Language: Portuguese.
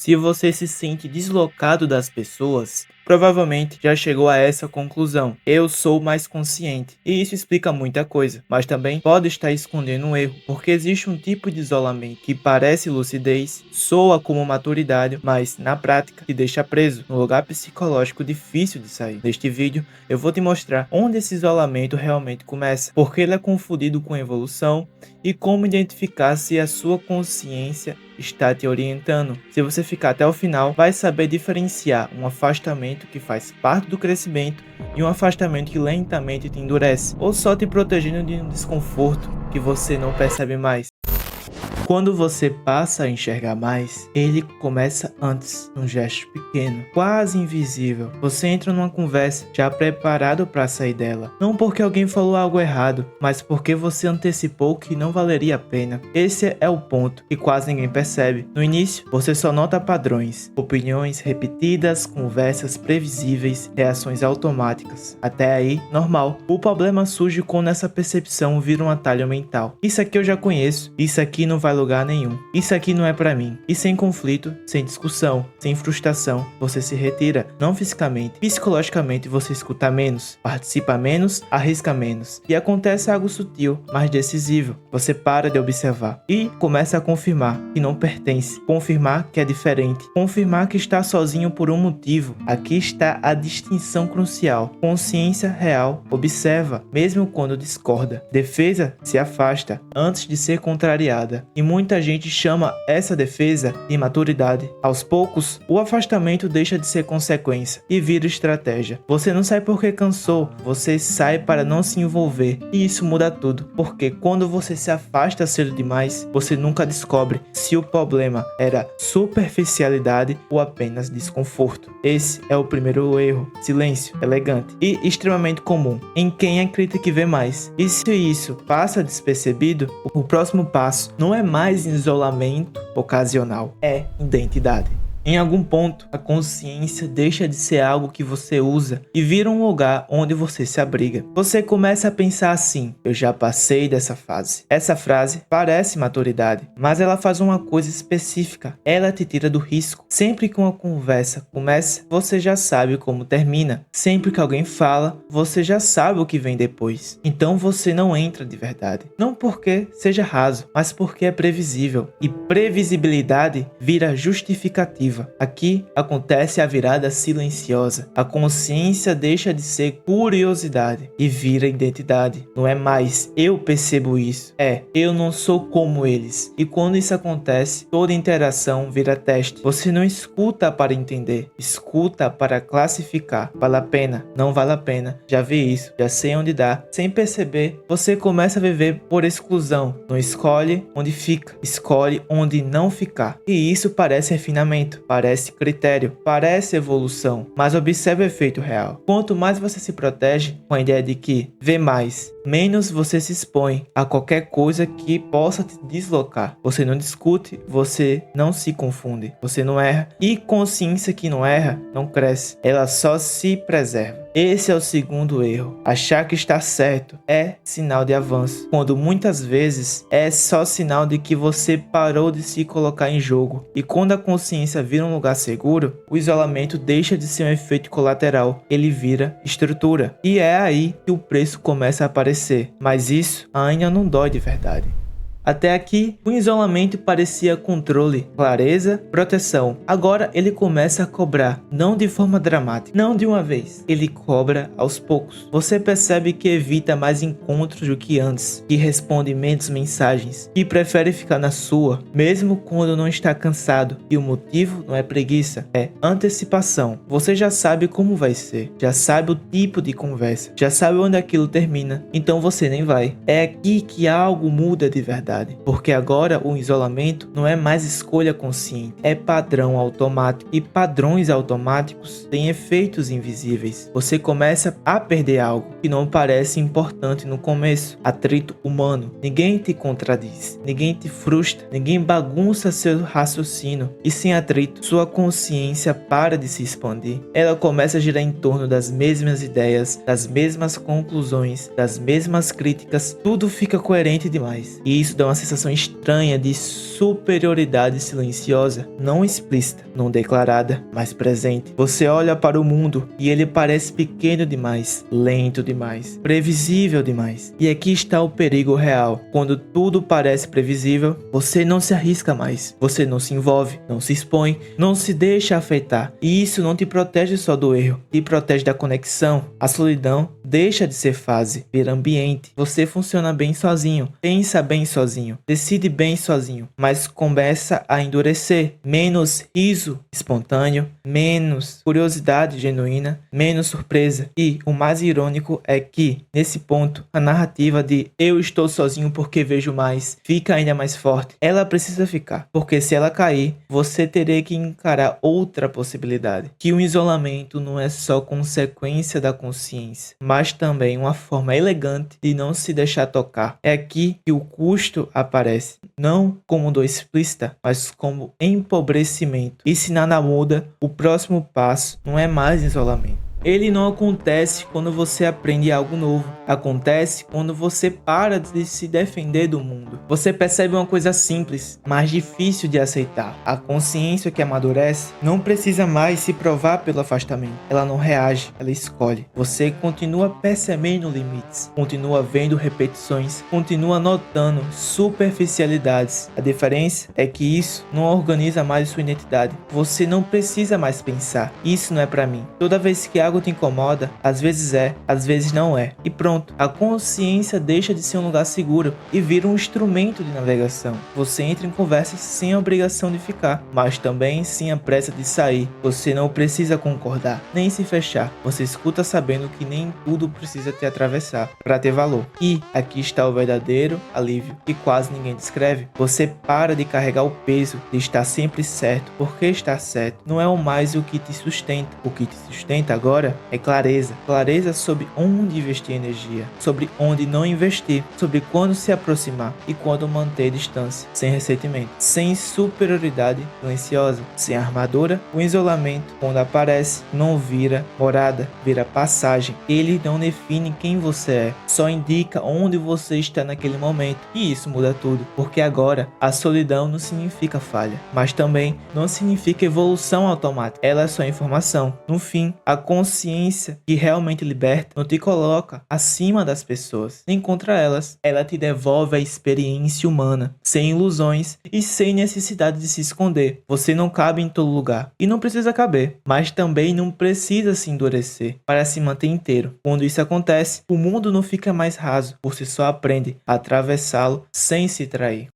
Se você se sente deslocado das pessoas, provavelmente já chegou a essa conclusão: eu sou mais consciente. E isso explica muita coisa, mas também pode estar escondendo um erro, porque existe um tipo de isolamento que parece lucidez, soa como maturidade, mas na prática te deixa preso, num lugar psicológico difícil de sair. Neste vídeo eu vou te mostrar onde esse isolamento realmente começa, porque ele é confundido com evolução e como identificar se a sua consciência está te orientando. Se você ficar até o final, vai saber diferenciar um afastamento que faz parte do crescimento e um afastamento que lentamente te endurece, ou só te protegendo de um desconforto que você não percebe mais. Quando você passa a enxergar mais, ele começa antes, num gesto pequeno, quase invisível. Você entra numa conversa já preparado para sair dela. Não porque alguém falou algo errado, mas porque você antecipou que não valeria a pena. Esse é o ponto que quase ninguém percebe. No início, você só nota padrões, opiniões repetidas, conversas previsíveis, reações automáticas. Até aí, normal. O problema surge quando essa percepção vira um atalho mental. Isso aqui eu já conheço, isso aqui não vai lugar nenhum. Isso aqui não é pra mim. E sem conflito, sem discussão, sem frustração, você se retira, não fisicamente, psicologicamente você escuta menos, participa menos, arrisca menos. E acontece algo sutil, mas decisivo. Você para de observar e começa a confirmar que não pertence, confirmar que é diferente, confirmar que está sozinho por um motivo. Aqui está a distinção crucial. Consciência real observa, mesmo quando discorda. Defesa se afasta antes de ser contrariada. E muita gente chama essa defesa de maturidade. Aos poucos, o afastamento deixa de ser consequência e vira estratégia. Você não sai porque cansou, você sai para não se envolver. E isso muda tudo, porque quando você se afasta cedo demais, você nunca descobre se o problema era superficialidade ou apenas desconforto. Esse é o primeiro erro, silêncio, elegante e extremamente comum em quem acredita que vê mais. E se isso passa despercebido, o próximo passo não é mais isolamento ocasional, é identidade. Em algum ponto, a consciência deixa de ser algo que você usa e vira um lugar onde você se abriga. Você começa a pensar assim: eu já passei dessa fase. Essa frase parece maturidade, mas ela faz uma coisa específica. Ela te tira do risco. Sempre que uma conversa começa, você já sabe como termina. Sempre que alguém fala, você já sabe o que vem depois. Então você não entra de verdade. Não porque seja raso, mas porque é previsível. E previsibilidade vira justificativa. Aqui acontece a virada silenciosa. A consciência deixa de ser curiosidade e vira identidade. Não é mais eu percebo isso, é eu não sou como eles. E quando isso acontece, toda interação vira teste. Você não escuta para entender, escuta para classificar. Vale a pena, não vale a pena, já vi isso, já sei onde dá. Sem perceber, você começa a viver por exclusão. Não escolhe onde fica, escolhe onde não ficar. E isso parece refinamento, parece critério, parece evolução, mas observe o efeito real. Quanto mais você se protege com a ideia de que vê mais, menos você se expõe a qualquer coisa que possa te deslocar. Você não discute, você não se confunde, você não erra. E consciência que não erra, não cresce, ela só se preserva. Esse é o segundo erro. Achar que está certo é sinal de avanço, quando muitas vezes é só sinal de que você parou de se colocar em jogo. E quando a consciência vira um lugar seguro, o isolamento deixa de ser um efeito colateral, ele vira estrutura. E é aí que o preço começa a aparecer. Mas isso ainda não dói de verdade. Até aqui, o isolamento parecia controle, clareza, proteção. Agora ele começa a cobrar, não de forma dramática, não de uma vez. Ele cobra aos poucos. Você percebe que evita mais encontros do que antes, que responde menos mensagens, que prefere ficar na sua, mesmo quando não está cansado. E o motivo não é preguiça, é antecipação. Você já sabe como vai ser, já sabe o tipo de conversa, já sabe onde aquilo termina, então você nem vai. É aqui que algo muda de verdade. Porque agora o isolamento não é mais escolha consciente, é padrão automático. E padrões automáticos têm efeitos invisíveis. Você começa a perder algo que não parece importante no começo. Atrito humano. Ninguém te contradiz, ninguém te frustra, ninguém bagunça seu raciocínio. E sem atrito, sua consciência para de se expandir. Ela começa a girar em torno das mesmas ideias, das mesmas conclusões, das mesmas críticas. Tudo fica coerente demais. E isso dá uma sensação estranha de superioridade silenciosa, não explícita, não declarada, mas presente. Você olha para o mundo e ele parece pequeno demais, lento demais, previsível demais. E aqui está o perigo real. Quando tudo parece previsível, você não se arrisca mais, você não se envolve, não se expõe, não se deixa afetar. E isso não te protege só do erro, te protege da conexão. A solidão deixa de ser fase, vira ambiente. Você funciona bem sozinho, pensa bem sozinho, decide bem sozinho, mas começa a endurecer. Menos riso espontâneo, menos curiosidade genuína, menos surpresa. E o mais irônico é que, nesse ponto, a narrativa de eu estou sozinho porque vejo mais fica ainda mais forte. Ela precisa ficar, porque se ela cair, você teria que encarar outra possibilidade, que o isolamento não é só consequência da consciência, mas também uma forma elegante de não se deixar tocar. É aqui que o custo aparece, não como dor explícita, mas como empobrecimento. E se nada muda, o próximo passo não é mais isolamento. Ele não acontece quando você aprende algo novo. Acontece quando você para de se defender do mundo. Você percebe uma coisa simples, mas difícil de aceitar. A consciência que amadurece não precisa mais se provar pelo afastamento. Ela não reage, ela escolhe. Você continua percebendo limites, continua vendo repetições, continua notando superficialidades. A diferença é que isso não organiza mais sua identidade. Você não precisa mais pensar, isso não é pra mim. Toda vez que algo te incomoda, às vezes é, às vezes não é. E pronto, a consciência deixa de ser um lugar seguro e vira um instrumento de navegação. Você entra em conversas sem a obrigação de ficar, mas também sem a pressa de sair. Você não precisa concordar, nem se fechar. Você escuta sabendo que nem tudo precisa te atravessar para ter valor. E aqui está o verdadeiro alívio, que quase ninguém descreve. Você para de carregar o peso de estar sempre certo, porque estar certo não é mais o que te sustenta. O que te sustenta agora é clareza. Clareza sobre onde investir energia, sobre onde não investir, sobre quando se aproximar e quando manter distância, sem ressentimento, sem superioridade silenciosa, sem armadura. O isolamento, quando aparece, não vira morada, vira passagem. Ele não define quem você é, só indica onde você está naquele momento. E isso muda tudo, porque agora a solidão não significa falha, mas também não significa evolução automática. Ela é só informação. No fim, a consciência que realmente liberta não te coloca acima das pessoas, nem contra elas. Ela te devolve a experiência humana, sem ilusões e sem necessidade de se esconder. Você não cabe em todo lugar e não precisa caber, mas também não precisa se endurecer para se manter inteiro. Quando isso acontece, o mundo não fica mais raso, você só aprende a atravessá-lo sem se trair.